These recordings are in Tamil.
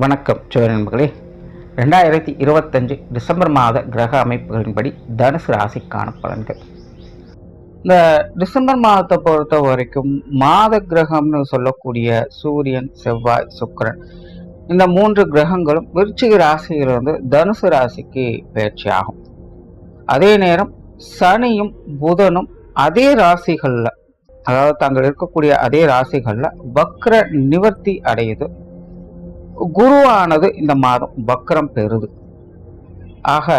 வணக்கம் நண்பர்களே. 2025 டிசம்பர் மாத கிரக அமைப்புகளின்படி தனுசு ராசிக்கான பலன்கள். இந்த டிசம்பர் மாதத்தை பொறுத்த வரைக்கும் மாத கிரகம்னு சொல்லக்கூடிய சூரியன், செவ்வாய், சுக்கிரன் இந்த 3 கிரகங்களும் விருச்சிக ராசியிலிருந்து தனுசு ராசிக்கு பயிற்சி ஆகும். அதே நேரம் சனியும் புதனும் அதே ராசிகள்ல, அதாவது தாங்கள் இருக்கக்கூடிய அதே ராசிகள்ல வக்ர நிவர்த்தி அடையுது. குருவானது இந்த மாதம் வக்ரம் பெறுது. ஆக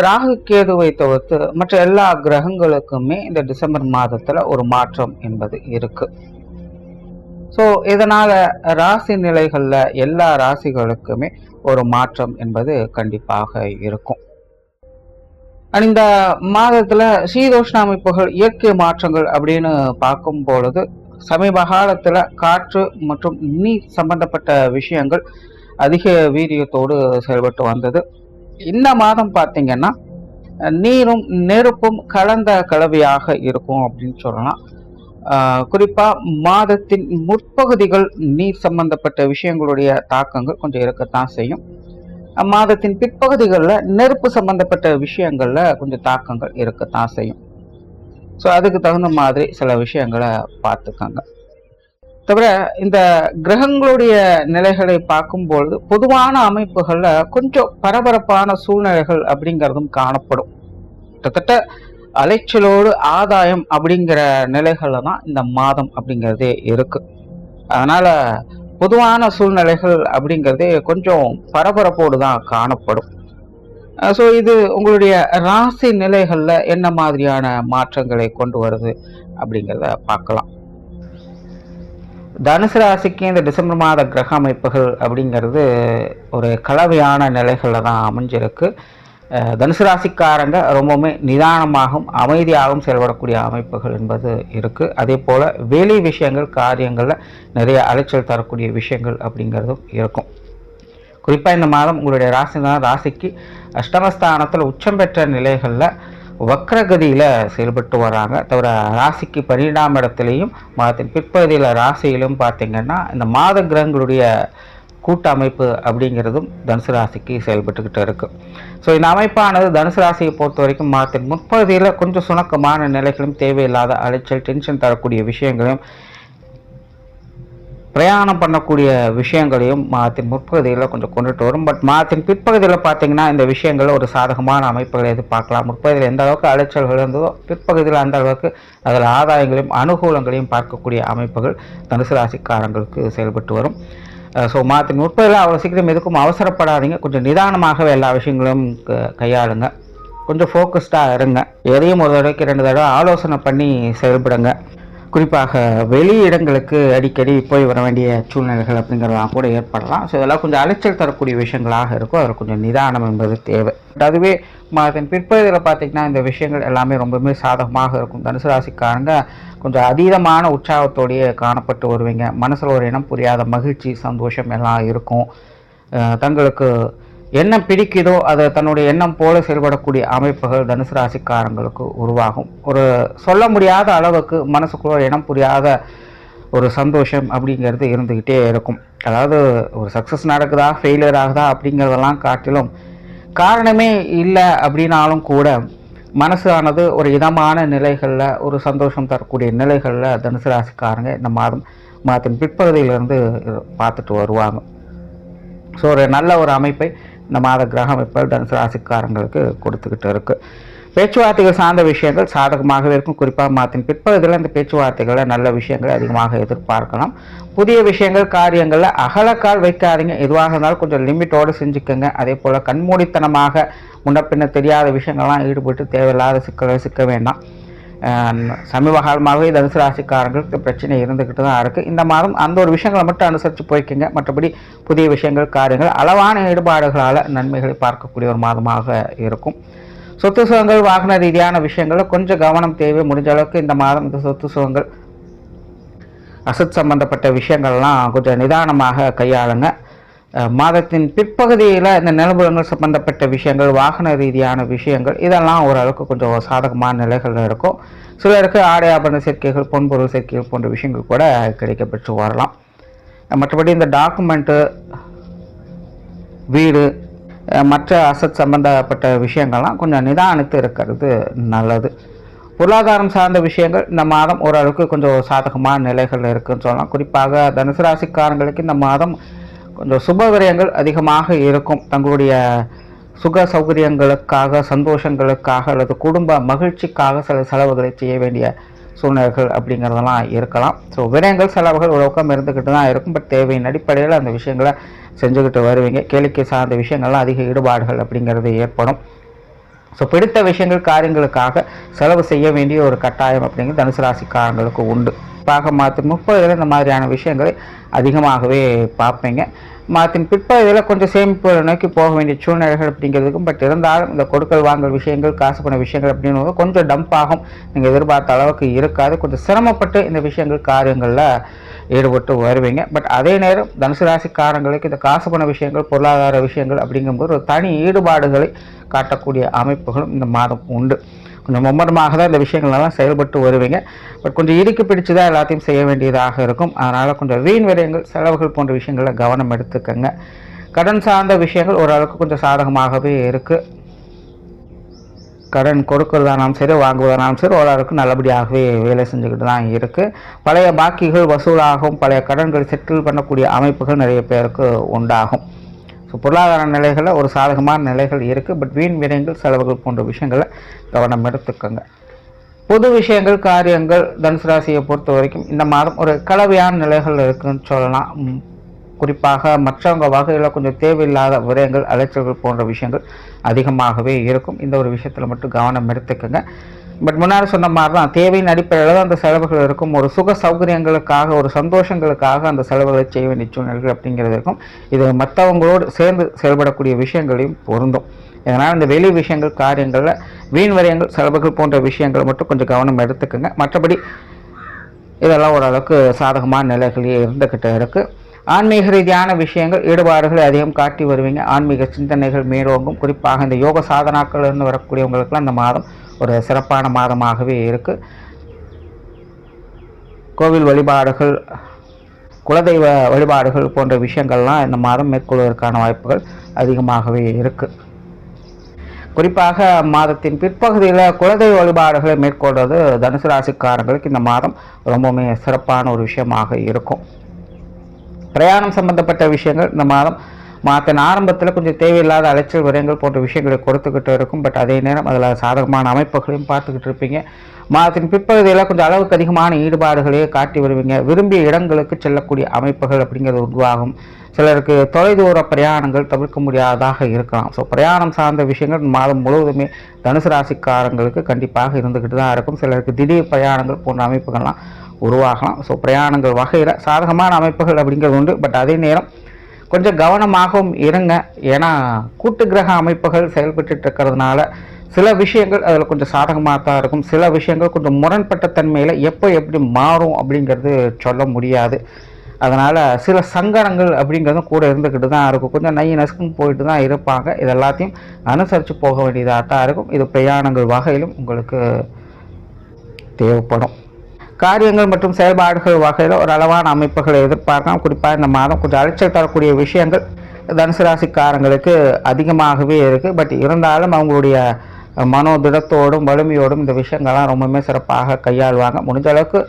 ராகு கேதுவை தவிர்த்து மற்ற எல்லா கிரகங்களுக்குமே இந்த டிசம்பர் மாதத்துல ஒரு மாற்றம் என்பது இருக்கு. ஸோ இதனால ராசி நிலைகள்ல எல்லா ராசிகளுக்குமே ஒரு மாற்றம் என்பது கண்டிப்பாக இருக்கும். இந்த மாதத்துல சீதோஷ்ண அமைப்புகள், இயற்கை மாற்றங்கள் அப்படின்னு பார்க்கும் பொழுது சமீப காலத்துல காற்று மற்றும் நீர் சம்பந்தப்பட்ட விஷயங்கள் அதிக வீரியத்தோடு செயல்பட்டு வந்தது. இந்த மாதம் பார்த்தீங்கன்னா நீரும் நெருப்பும் கலந்த கலவையாக இருக்கும் அப்படின்னு சொல்லலாம். குறிப்பா மாதத்தின் முற்பகுதிகள் நீர் சம்பந்தப்பட்ட விஷயங்களுடைய தாக்கங்கள் கொஞ்சம் இருக்கத்தான் செய்யும். மாதத்தின் பிற்பகுதிகளில் நெருப்பு சம்பந்தப்பட்ட விஷயங்கள்ல கொஞ்சம் தாக்கங்கள் இருக்கத்தான் செய்யும். ஸோ அதுக்கு தகுந்த மாதிரி சில விஷயங்களை பார்த்துக்கோங்க. தவிர இந்த கிரகங்களுடைய நிலைகளை பார்க்கும்பொழுது பொதுவான அமைப்புகள்ல கொஞ்சம் பரபரப்பான சூழ்நிலைகள் அப்படிங்கிறதும் காணப்படும். கிட்டத்தட்ட அலைச்சலோடு ஆதாயம் அப்படிங்கிற நிலைகள்ல தான் இந்த மாதம் அப்படிங்கிறதே இருக்கு. அதனால பொதுவான சூழ்நிலைகள் அப்படிங்கிறதே கொஞ்சம் பரபரப்போடு தான் காணப்படும். ஸோ இது உங்களுடைய ராசி நிலைகளில் என்ன மாதிரியான மாற்றங்களை கொண்டு வருது அப்படிங்கிறத பார்க்கலாம். தனுசு ராசிக்கு இந்த டிசம்பர் மாத கிரக அமைப்புகள் அப்படிங்கிறது ஒரு கலவையான நிலைகளில் தான் அமைஞ்சிருக்கு. தனுசு ராசிக்காரங்க ரொம்பவுமே நிதானமாகவும் அமைதியாகவும் செயல்படக்கூடிய அமைப்புகள் என்பது இருக்குது. அதே போல் வெளி விஷயங்கள், காரியங்களில் நிறைய அலைச்சல் தரக்கூடிய விஷயங்கள் அப்படிங்கிறதும் இருக்கும். குறிப்பாக இந்த மாதம் உங்களுடைய ராசிக்கு அஷ்டமஸ்தானத்தில் உச்சம் பெற்ற நிலைகளில் வக்ரகதியில் செயல்பட்டு வராங்க. தவிர ராசிக்கு 12ஆம் இடத்துலையும் மாதத்தின் பிற்பகுதியில் ராசியிலும் பார்த்திங்கன்னா இந்த மாத கிரகங்களுடைய கூட்டமைப்பு அப்படிங்கிறதும் தனுசு ராசிக்கு செயல்பட்டுக்கிட்டு இருக்குது. ஸோ இந்த அமைப்பானது தனுசு ராசியை பொறுத்த வரைக்கும் மாதத்தின் முற்பகுதியில் கொஞ்சம் சுணக்கமான நிலைகளும், தேவையில்லாத அலைச்சல், டென்ஷன் தரக்கூடிய விஷயங்களையும், பிரயாணம் பண்ணக்கூடிய விஷயங்களையும் மாதத்தின் முற்பகுதியில் கொஞ்சம் கொண்டுட்டு வரும். பட் மாதத்தின் பிற்பகுதியில் பார்த்தீங்கன்னா இந்த விஷயங்கள் ஒரு சாதகமான அமைப்புகளை எதிர்பார்க்கலாம். முற்பகுதியில் எந்த அளவுக்கு அலைச்சல்கள் இருந்ததோ பிற்பகுதியில் அந்த அளவுக்கு அதில் ஆதாயங்களையும் அனுகூலங்களையும் பார்க்கக்கூடிய அமைப்புகள் தனுசு ராசிக்காரங்களுக்கு செயல்பட்டு வரும். ஸோ மாதத்தின் முற்பகுதியில் அவ்வளோ சீக்கிரம் எதுக்கும் அவசரப்படாதீங்க. கொஞ்சம் நிதானமாகவே எல்லா விஷயங்களையும் கையாளுங்க. கொஞ்சம் ஃபோக்கஸ்டாக இருங்க. எதையும் ஒரு தடவைக்கு 2 தடவை ஆலோசனை பண்ணி செயல்படுங்க. குறிப்பாக வெளி இடங்களுக்கு அடிக்கடி போய் வர வேண்டிய சூழ்நிலைகள் அப்படிங்கிறதெல்லாம் கூட ஏற்படலாம். ஸோ இதெல்லாம் கொஞ்சம் அலைச்சல் தரக்கூடிய விஷயங்களாக இருக்கும். அதில் கொஞ்சம் நிதானம் என்பது தேவை. அதுவே அதன் பிற்பகுதியில் பார்த்திங்கன்னா இந்த விஷயங்கள் எல்லாமே ரொம்பவுமே சாதகமாக இருக்கும். தனுசு ராசிக்காரங்க கொஞ்சம் அதீதமான உற்சாகத்தோடையே காணப்பட்டு வருவீங்க. மனசில் ஒரு இனம் புரியாத மகிழ்ச்சி, சந்தோஷம் எல்லாம் இருக்கும். தங்களுக்கு என்ன பிடிக்குதோ அதை தன்னுடைய எண்ணம் போல செயல்படக்கூடிய அமைப்புகள் தனுசு ராசிக்காரங்களுக்கு உருவாகும். ஒரு சொல்ல முடியாத அளவுக்கு மனசுக்குள்ள இனம் புரியாத ஒரு சந்தோஷம் அப்படிங்கிறது இருந்துக்கிட்டே இருக்கும். அதாவது ஒரு சக்ஸஸ் நடக்குதா, ஃபெயிலியர் ஆகுதா அப்படிங்கிறதெல்லாம் காட்டிலும் காரணமே இல்லை அப்படின்னாலும் கூட மனசு ஆனது ஒரு இதமான நிலைகளில், ஒரு சந்தோஷம் தரக்கூடிய நிலைகளில் தனுசு ராசிக்காரங்க இந்த மாதத்தின் பிற்பகுதியிலிருந்து பார்த்துட்டு வருவாங்க. ஸோ ஒரு நல்ல ஒரு அமைப்பை இந்த மாத கிரக அமைப்புகள் தனுசு ராசிக்காரங்களுக்கு கொடுத்துக்கிட்டு இருக்குது. பேச்சுவார்த்தைகள் சார்ந்த விஷயங்கள் சாதகமாகவே இருக்கும். குறிப்பாக மாதத்தின் பிற்பகுதியில் இந்த பேச்சுவார்த்தைகளை நல்ல விஷயங்களை அதிகமாக எதிர்பார்க்கலாம். புதிய விஷயங்கள், காரியங்களில் அகலக்கால் வைக்காதீங்க. எதுவாக இருந்தாலும் கொஞ்சம் லிமிட்டோடு செஞ்சுக்கோங்க. அதே போல் கண்மூடித்தனமாக முன்னப்பின்ன தெரியாத விஷயங்கள்லாம் ஈடுபட்டு தேவையில்லாத சிக்கல்களை சிக்க வேண்டாம். சமீப காலமாகவே தனுசு ராசிக்காரங்களுக்கு பிரச்சனை இருந்துக்கிட்டு தான் இருக்குது. இந்த மாதம் அந்த ஒரு விஷயங்களை மட்டும் அனுசரித்து போய்க்குங்க. மற்றபடி புதிய விஷயங்கள், காரியங்கள், அளவான ஈடுபாடுகளால் நன்மைகளை பார்க்கக்கூடிய ஒரு மாதமாக இருக்கும். சொத்து சுகங்கள், வாகன ரீதியான விஷயங்களில் கொஞ்சம் கவனம் தேவை. முடிஞ்ச அளவுக்கு இந்த மாதம் இந்த சொத்து சுகங்கள், அசத் சம்பந்தப்பட்ட விஷயங்கள்லாம் கொஞ்சம் நிதானமாக கையாளுங்க. மாதத்தின் பிற்பகுதியில் இந்த நிலபுலங்கள் சம்பந்தப்பட்ட விஷயங்கள், வாகன ரீதியான விஷயங்கள் இதெல்லாம் ஓரளவுக்கு கொஞ்சம் சாதகமான நிலைகள் இருக்கும். சிலருக்கு ஆடை ஆபரண சேர்க்கைகள், பொன்பொருள் சேர்க்கைகள் போன்ற விஷயங்கள் கூட கிடைக்கப்பெற்று வரலாம். மற்றபடி இந்த டாக்குமெண்ட்டு, வீடு, மற்ற அசட் சம்பந்தப்பட்ட விஷயங்கள்லாம் கொஞ்சம் நிதானித்து இருக்கிறது நல்லது. பொருளாதாரம் சார்ந்த விஷயங்கள் இந்த மாதம் ஓரளவுக்கு கொஞ்சம் சாதகமான நிலைகள் இருக்குன்னு சொல்லலாம். குறிப்பாக தனுசு ராசிக்காரங்களுக்கு இந்த மாதம் கொஞ்சம் சுப விரயங்கள் அதிகமாக இருக்கும். தங்களுடைய சுக சௌகரியங்களுக்காக, சந்தோஷங்களுக்காக அல்லது குடும்ப மகிழ்ச்சிக்காக சில செலவுகளை செய்ய வேண்டிய சூழ்நிலைகள் அப்படிங்கிறதெல்லாம் இருக்கலாம். ஸோ விரயங்கள் செலவுகள் ஒரு பக்கம் இருந்துக்கிட்டு தான் இருக்கும். பட் தேவையின் அடிப்படையில் அந்த விஷயங்களை செஞ்சுக்கிட்டு வருவீங்க. கேளிக்கை சார்ந்த விஷயங்கள்லாம் அதிக ஈடுபாடுகள் அப்படிங்கிறது ஏற்படும். ஸோ பிடித்த விஷயங்கள் காரியங்களுக்காக செலவு செய்ய வேண்டிய ஒரு கட்டாயம் அப்படிங்கிறது தனுசு ராசிக்காரங்களுக்கு உண்டு. மாதத்தின் 30 இந்த மாதிரியான விஷயங்களை அதிகமாகவே பார்ப்பீங்க. மாதத்தின் பிற்பகுதியில் கொஞ்சம் சேமிப்பு நோக்கி போக வேண்டிய சூழ்நிலைகள் அப்படிங்கிறதுக்கும், பட் இருந்தாலும் இந்த கொடுக்கல் வாங்கல் விஷயங்கள், காசு பண்ண விஷயங்கள் அப்படின்னு கொஞ்சம் டம்ப் ஆகும். நீங்கள் எதிர்பார்த்த அளவுக்கு இருக்காது. கொஞ்சம் சிரமப்பட்டு இந்த விஷயங்கள் காரியங்களில் ஈடுபட்டு வருவீங்க. பட் அதே நேரம் தனுசு ராசிக்காரங்களுக்கு இந்த காசு பண விஷயங்கள், பொருளாதார விஷயங்கள் அப்படிங்கும்போது ஒரு தனி ஈடுபாடுகளை காட்டக்கூடிய அமைப்புகளும் இந்த மாதம் உண்டு. கொஞ்சம் மும்மரமாக தான் இந்த விஷயங்கள்லாம் செயல்பட்டு வருவீங்க. பட் கொஞ்சம் இறுக்கி பிடிச்சு தான் எல்லாத்தையும் செய்ய வேண்டியதாக இருக்கும். அதனால் கொஞ்சம் வீண் விரயங்கள், செலவுகள் போன்ற விஷயங்களில் கவனம் எடுத்துக்கங்க. கடன் சார்ந்த விஷயங்கள் ஓரளவுக்கு கொஞ்சம் சாதகமாகவே இருக்குது. கடன் கொடுக்கறதானாலும் சரி, வாங்குவதானாலும் சரி, ஓரளவுக்கு நல்லபடியாகவே வேலை செஞ்சுக்கிட்டு தான் இருக்குது. பழைய பாக்கிகள் வசூலாகும், பழைய கடன்கள் செட்டில் பண்ணக்கூடிய அமைப்புகள் நிறைய பேருக்கு உண்டாகும். ஸோ பொருளாதார நிலைகளில் ஒரு சாதகமான நிலைகள் இருக்குது. பட் வீண் விரயங்கள், செலவுகள் போன்ற விஷயங்களை கவனம் எடுத்துக்கோங்க. பொது விஷயங்கள், காரியங்கள் தனுசு ராசியை பொறுத்த வரைக்கும் இந்த மாதம் ஒரு கலவையான நிலைகள் இருக்குதுன்னு சொல்லலாம். குறிப்பாக மற்றவங்க வகையில் கொஞ்சம் தேவையில்லாத விரயங்கள், அலைச்சல்கள் போன்ற விஷயங்கள் அதிகமாகவே இருக்கும். இந்த ஒரு விஷயத்தில் மட்டும் கவனம் எடுத்துக்கோங்க. பட் முன்னாடி சொன்ன மாதிரி தான் தேவையின் அடிப்படையில் தான் அந்த செலவுகள் இருக்கும். ஒரு சுக சௌகரியங்களுக்காக, ஒரு சந்தோஷங்களுக்காக அந்த செலவுகளை செய்ய வேண்டிய சூழ்நிலைகள் அப்படிங்கிறது இருக்கும். இது மற்றவங்களோடு சேர்ந்து செயல்படக்கூடிய விஷயங்களையும் பொருந்தும். இதனால் இந்த வெளி விஷயங்கள், காரியங்களில் வீண் விரயங்கள், செலவுகள் போன்ற விஷயங்கள் மட்டும் கொஞ்சம் கவனம் எடுத்துக்கோங்க. மற்றபடி இதெல்லாம் ஓரளவுக்கு சாதகமான நிலைகளே இருந்துக்கிட்டு இருக்குது. ஆன்மீக ரீதியான விஷயங்கள், ஈடுபாடுகளை அதிகம் காட்டி வருவீங்க. ஆன்மீக சிந்தனைகள் மேலோங்கும். குறிப்பாக இந்த யோக சாதனாக்கள் இருந்து வரக்கூடியவங்களுக்குலாம் இந்த மாதம் ஒரு சிறப்பான மாதமாகவே இருக்குது. கோவில் வழிபாடுகள், குலதெய்வ வழிபாடுகள் போன்ற விஷயங்கள்லாம் இந்த மாதம் மேற்கொள்வதற்கான வாய்ப்புகள் அதிகமாகவே இருக்குது. குறிப்பாக மாதத்தின் பிற்பகுதியில் குலதெய்வ வழிபாடுகளை மேற்கொள்வது தனுசு ராசிக்காரங்களுக்கு இந்த மாதம் ரொம்பவுமே சிறப்பான ஒரு விஷயமாக இருக்கும். பிரயாணம் சம்பந்தப்பட்ட விஷயங்கள் இந்த மாதத்தின் ஆரம்பத்தில் கொஞ்சம் தேவையில்லாத அலைச்சல் விரயங்கள் போன்ற விஷயங்களை கொடுத்துக்கிட்டு இருக்கும். பட் அதே நேரம் அதில் சாதகமான அமைப்புகளையும் பார்த்துக்கிட்டு இருப்பீங்க. மாதத்தின் பிற்பகுதியில் கொஞ்சம் அளவுக்கு அதிகமான ஈடுபாடுகளையே காட்டி வருவீங்க. விரும்பிய இடங்களுக்கு செல்லக்கூடிய அமைப்புகள் அப்படிங்கிறது உருவாகும். சிலருக்கு தொலைதூர பிரயாணங்கள் தவிர்க்க முடியாததாக இருக்கலாம். ஸோ பிரயாணம் சார்ந்த விஷயங்கள் மாதம் முழுவதுமே தனுசு ராசிக்காரங்களுக்கு கண்டிப்பாக இருந்துக்கிட்டு தான் இருக்கும். சிலருக்கு திடீர் பிரயாணங்கள் போன்ற அமைப்புகள்லாம் உருவாகலாம். ஸோ பிரயாணங்கள் வகையில் சாதகமான அமைப்புகள் அப்படிங்கிறது உண்டு. பட் அதே நேரம் கொஞ்சம் கவனமாகவும் இருங்க. ஏன்னா கூட்டு கிரக அமைப்புகள் செயல்பட்டு இருக்கிறதுனால சில விஷயங்கள் அதில் கொஞ்சம் சாதகமாக தான் இருக்கும். சில விஷயங்கள் கொஞ்சம் முரண்பட்ட தன்மையில் எப்போ எப்படி மாறும் அப்படிங்கிறது சொல்ல முடியாது. அதனால் சில சங்கடங்கள் அப்படிங்கிறதும் கூட இருந்துக்கிட்டு தான் இருக்கும். கொஞ்சம் நசுக்குன்னு போயிட்டு தான் இருப்பாங்க. இது எல்லாத்தையும் அனுசரித்து போக வேண்டியதாக தான் இருக்கும். இது பிரயாணங்கள் வகையிலும் உங்களுக்கு தேவைப்படும். காரியங்கள் மற்றும் செயல்பாடுகள் வகையில் ஒரு அளவான அமைப்புகளை எதிர்பார்க்கலாம். குறிப்பாக இந்த மாதம் கொஞ்சம் அலைச்சல் தரக்கூடிய விஷயங்கள் தனுசு ராசிக்காரங்களுக்கு அதிகமாகவே இருக்குது. பட் இருந்தாலும் அவங்களுடைய மனோதிடத்தோடும் வலிமையோடும் இந்த விஷயங்கள்லாம் ரொம்பவுமே சிறப்பாக கையாளுவாங்க. முடிஞ்ச அளவுக்கு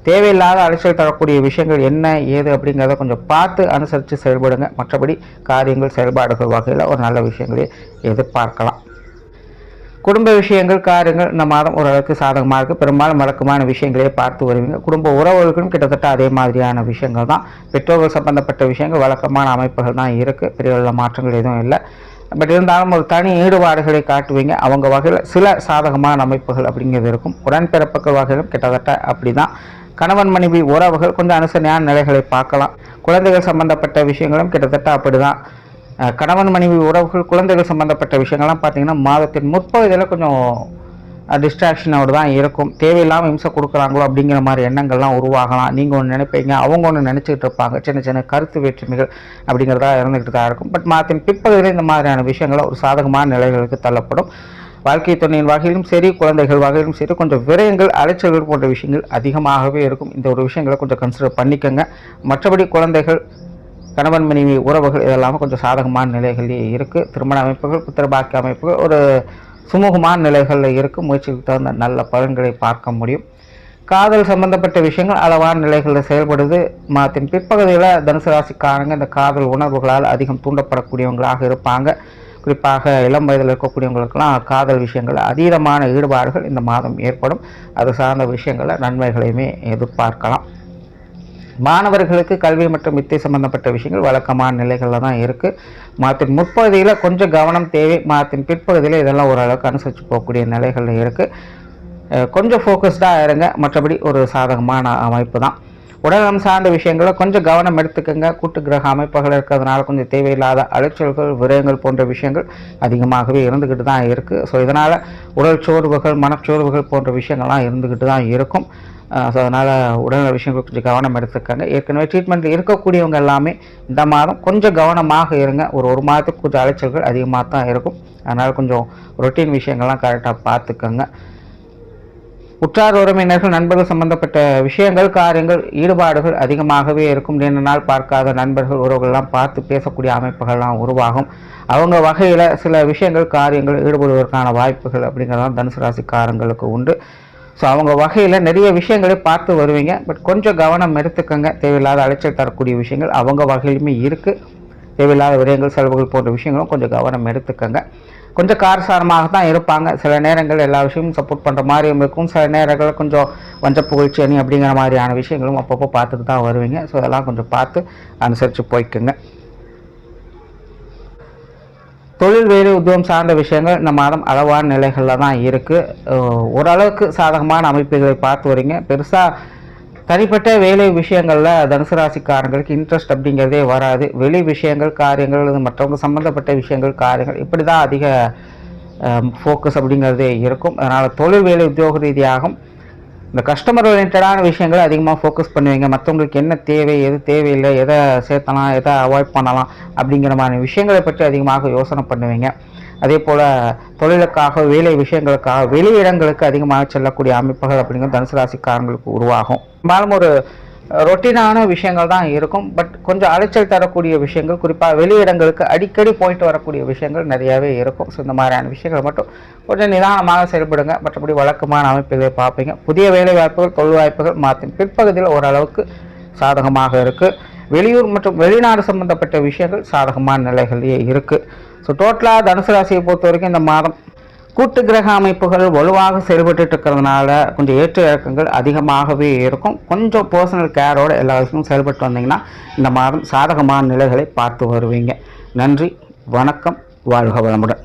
தேவையில்லாத அலைச்சல் தரக்கூடிய விஷயங்கள் என்ன ஏது அப்படிங்கிறத கொஞ்சம் பார்த்து அனுசரித்து செயல்படுங்க. மற்றபடி காரியங்கள் செயல்பாடுகள் வகையில் ஒரு நல்ல விஷயங்களே எதிர்பார்க்கலாம். குடும்ப விஷயங்கள், காரியங்கள் இந்த மாதம் ஓரளவுக்கு சாதகமாக இருக்குது. பெரும்பாலும் வழக்கமான விஷயங்களே பார்த்து வருவீங்க. குடும்ப உறவுகளுக்கும் கிட்டத்தட்ட அதே மாதிரியான விஷயங்கள் தான். பெற்றோர்கள் சம்பந்தப்பட்ட விஷயங்கள் வழக்கமான அமைப்புகள் தான் இருக்குது. பெரிய மாற்றங்கள் எதுவும் இல்லை. பட் இருந்தாலும் ஒரு தனி ஈடுபாடுகளை காட்டுவீங்க. அவங்க வகையில் சில சாதகமான அமைப்புகள் அப்படிங்கிறது இருக்கும். உடன்பிறப்புகள் வகையிலும் கிட்டத்தட்ட அப்படி தான். கணவன் மனைவி உறவுகள் கொஞ்சம் அனுசரணையான நிலைகளை பார்க்கலாம். குழந்தைகள் சம்பந்தப்பட்ட விஷயங்களும் கிட்டத்தட்ட அப்படி தான். கணவன் மனைவி உறவுகள், குழந்தைகள் சம்பந்தப்பட்ட விஷயங்கள்லாம் பார்த்தீங்கன்னா மாதத்தின் முற்பகுதியில் கொஞ்சம் டிஸ்ட்ராக்ஷனோடு தான் இருக்கும். தேவையில்லாமல் இம்சை கொடுக்குறாங்களோ அப்படிங்கிற மாதிரி எண்ணங்கள்லாம் உருவாகலாம். நீங்கள் ஒன்று நினைப்பீங்க, அவங்க ஒன்று நினச்சிக்கிட்டு இருப்பாங்க. சின்ன சின்ன கருத்து வேற்றுமைகள் அப்படிங்கிறதா இருந்துக்கிட்டு தான் இருக்கும். பட் மாதத்தின் பிற்பகுதியில் இந்த மாதிரியான விஷயங்களை ஒரு சாதகமான நிலைகளுக்கு தள்ளப்படும். வாழ்க்கை துணையின் வகையிலும் சரி, குழந்தைகள் வகையிலும் சரி, கொஞ்சம் விரயங்கள், அலைச்சல்கள் போன்ற விஷயங்கள் அதிகமாகவே இருக்கும். இந்த ஒரு விஷயங்களை கொஞ்சம் கன்சிடர் பண்ணிக்கோங்க. மற்றபடி குழந்தைகள் கணவன் மனைவி உறவுகள் இதெல்லாமே கொஞ்சம் சாதகமான நிலைகளே இருக்குது. திருமண அமைப்புகள், புத்திரபாக்கிய அமைப்புகள் ஒரு சுமூகமான நிலைகளில் இருக்குது. முயற்சிக்கு தகுந்த நல்ல பலன்களை பார்க்க முடியும். காதல் சம்பந்தப்பட்ட விஷயங்கள் அளவான நிலைகளில் செயல்படுது. மாதத்தின் பிற்பகுதியில் தனுசு ராசிக்காரங்க இந்த காதல் உணர்வுகளால் அதிகம் தூண்டப்படக்கூடியவங்களாக இருப்பாங்க. குறிப்பாக இளம் வயதில் இருக்கக்கூடியவங்களுக்கெல்லாம் காதல் விஷயங்கள் அதீதமான ஈடுபாடுகள் இந்த மாதம் ஏற்படும். அது சார்ந்த விஷயங்களை நன்மைகளையுமே எதிர்பார்க்கலாம். மாணவர்களுக்கு கல்வி மற்றும் வித்தை சம்பந்தப்பட்ட விஷயங்கள் வழக்கமான நிலைகளில் தான் இருக்குது. மாதத்தின் முற்பகுதியில் கொஞ்சம் கவனம் தேவை. மாதத்தின் பிற்பகுதியில் இதெல்லாம் ஓரளவுக்கு அனுசரித்து போகக்கூடிய நிலைகளில் இருக்குது. கொஞ்சம் ஃபோக்கஸ்டாக இருங்க. மற்றபடி ஒரு சாதகமான அமைப்பு தான். உடல்நலம் சார்ந்த விஷயங்களை கொஞ்சம் கவனம் எடுத்துக்கோங்க. கூட்டு கிரக அமைப்புகள் இருக்கிறதுனால கொஞ்சம் தேவையில்லாத அலைச்சல்கள், விரயங்கள் போன்ற விஷயங்கள் அதிகமாகவே இருந்துக்கிட்டு தான் இருக்குது. ஸோ இதனால் உடல் சோர்வுகள், மனச்சோர்வுகள் போன்ற விஷயங்கள்லாம் இருந்துக்கிட்டு தான் இருக்கும். ஸோ அதனால் உடல்நல விஷயங்கள் கொஞ்சம் கவனம் எடுத்துக்கோங்க. ஏற்கனவே ட்ரீட்மெண்ட் இருக்கக்கூடியவங்க எல்லாமே இந்த மாதம் கொஞ்சம் கவனமாக இருங்க. ஒரு மாதத்துக்கு கொஞ்சம் அலைச்சல்கள் அதிகமாக தான் இருக்கும். அதனால் கொஞ்சம் ரொட்டீன் விஷயங்கள்லாம் கரெக்டாக பார்த்துக்கோங்க. உற்றார் உறவினர்கள், நண்பர்கள் சம்பந்தப்பட்ட விஷயங்கள், காரியங்கள், ஈடுபாடுகள் அதிகமாகவே இருக்கும். நீண்ட நாள் பார்க்காத நண்பர்கள், உறவுகள்லாம் பார்த்து பேசக்கூடிய அமைப்புகள்லாம் உருவாகும். அவங்க வகையில் சில விஷயங்கள், காரியங்கள் ஈடுபடுவதற்கான வாய்ப்புகள் அப்படிங்கிறதான் தனுசு ராசிக்காரங்களுக்கு உண்டு. ஸோ அவங்க வகையில் நிறைய விஷயங்களை பார்த்து வருவீங்க. பட் கொஞ்சம் கவனம் எடுத்துக்கோங்க. தேவையில்லாத அலைச்சல் தரக்கூடிய விஷயங்கள் அவங்க வகையிலுமே இருக்குது. தேவையில்லாத விடயங்கள், செலவுகள் போன்ற விஷயங்களும் கொஞ்சம் கவனம் எடுத்துக்கோங்க. கொஞ்சம் காரசாரமாக தான் இருப்பாங்க. சில நேரங்கள் எல்லா விஷயமும் சப்போர்ட் பண்ணுற மாதிரியும் இருக்கும். சில நேரங்களில் கொஞ்சம் வஞ்ச புகழ்ச்சி அணி அப்படிங்கிற மாதிரியான விஷயங்களும் அப்பப்போ பார்த்துட்டு தான் வருவீங்க. ஸோ அதெல்லாம் கொஞ்சம் பார்த்து அனுசரித்து போய்க்குங்க. தொழில், வேலை, உத்தியோகம் சார்ந்த விஷயங்கள் இந்த மாதம் அளவான நிலைகளில் தான் இருக்குது. ஓரளவுக்கு சாதகமான அமைப்புகளை பார்த்து வரீங்க. பெருசாக தனிப்பட்ட வேலை விஷயங்களில் தனுசு ராசிக்காரங்களுக்கு இன்ட்ரெஸ்ட் அப்படிங்கிறதே வராது. வெளி விஷயங்கள், காரியங்கள், மற்றவங்க சம்மந்தப்பட்ட விஷயங்கள், காரியங்கள் இப்படி தான் அதிக ஃபோக்கஸ் அப்படிங்கிறதே இருக்கும். அதனால் தொழில், வேலை, உத்தியோக ரீதியாகும் இந்த கஸ்டமர் ஓரியன்டான விஷயங்களை அதிகமாக ஃபோக்கஸ் பண்ணுவீங்க. மற்றவங்களுக்கு என்ன தேவை, எது தேவையில்லை, எதை சேர்த்தலாம், எதை அவாய்ட் பண்ணலாம் அப்படிங்கிற மாதிரி விஷயங்களை பற்றி அதிகமாக யோசனை பண்ணுவீங்க. அதே போல் தொழிலுக்காக, வேலை விஷயங்களுக்காக வெளியிடங்களுக்கு அதிகமாக செல்லக்கூடிய அமைப்புகள் அப்படிங்கிற தனுசு ராசிக்காரங்களுக்கு உருவாகும். பெரும்பாலும் ஒரு ரொட்டீனான விஷயங்கள் தான் இருக்கும். பட் கொஞ்சம் அலைச்சல் தரக்கூடிய விஷயங்கள், குறிப்பாக வெளியிடங்களுக்கு அடிக்கடி போயிட்டு வரக்கூடிய விஷயங்கள் நிறையாவே இருக்கும். ஸோ இந்த மாதிரியான விஷயங்கள் மட்டும் கொஞ்சம் நிதானமாக செயல்படுங்க. மற்றபடி வழக்கமான அமைப்புகளை பார்ப்பீங்க. புதிய வேலை வாய்ப்புகள், தொழில் வாய்ப்புகள் மாற்றின் பிற்பகுதியில் ஓரளவுக்கு சாதகமாக இருக்குது. வெளியூர் மற்றும் வெளிநாடு சம்பந்தப்பட்ட விஷயங்கள் சாதகமான நிலைகளிலேயே இருக்குது. ஸோ டோட்டலாக தனுசு ராசியை பொறுத்த வரைக்கும் இந்த மாதம் கூட்டு கிரக அமைப்புகள் வலுவாக செயல்பட்டு இருக்கிறதுனால கொஞ்சம் ஏற்ற இறக்கங்கள் அதிகமாகவே இருக்கும். கொஞ்சம் பர்சனல் கேரோட எல்லா விஷயமும் செயல்பட்டு வந்தீங்கன்னா இந்த மாதம் சாதகமான நிலைகளை பார்த்து வருவீங்க. நன்றி, வணக்கம், வாழ்க வளமுடன்.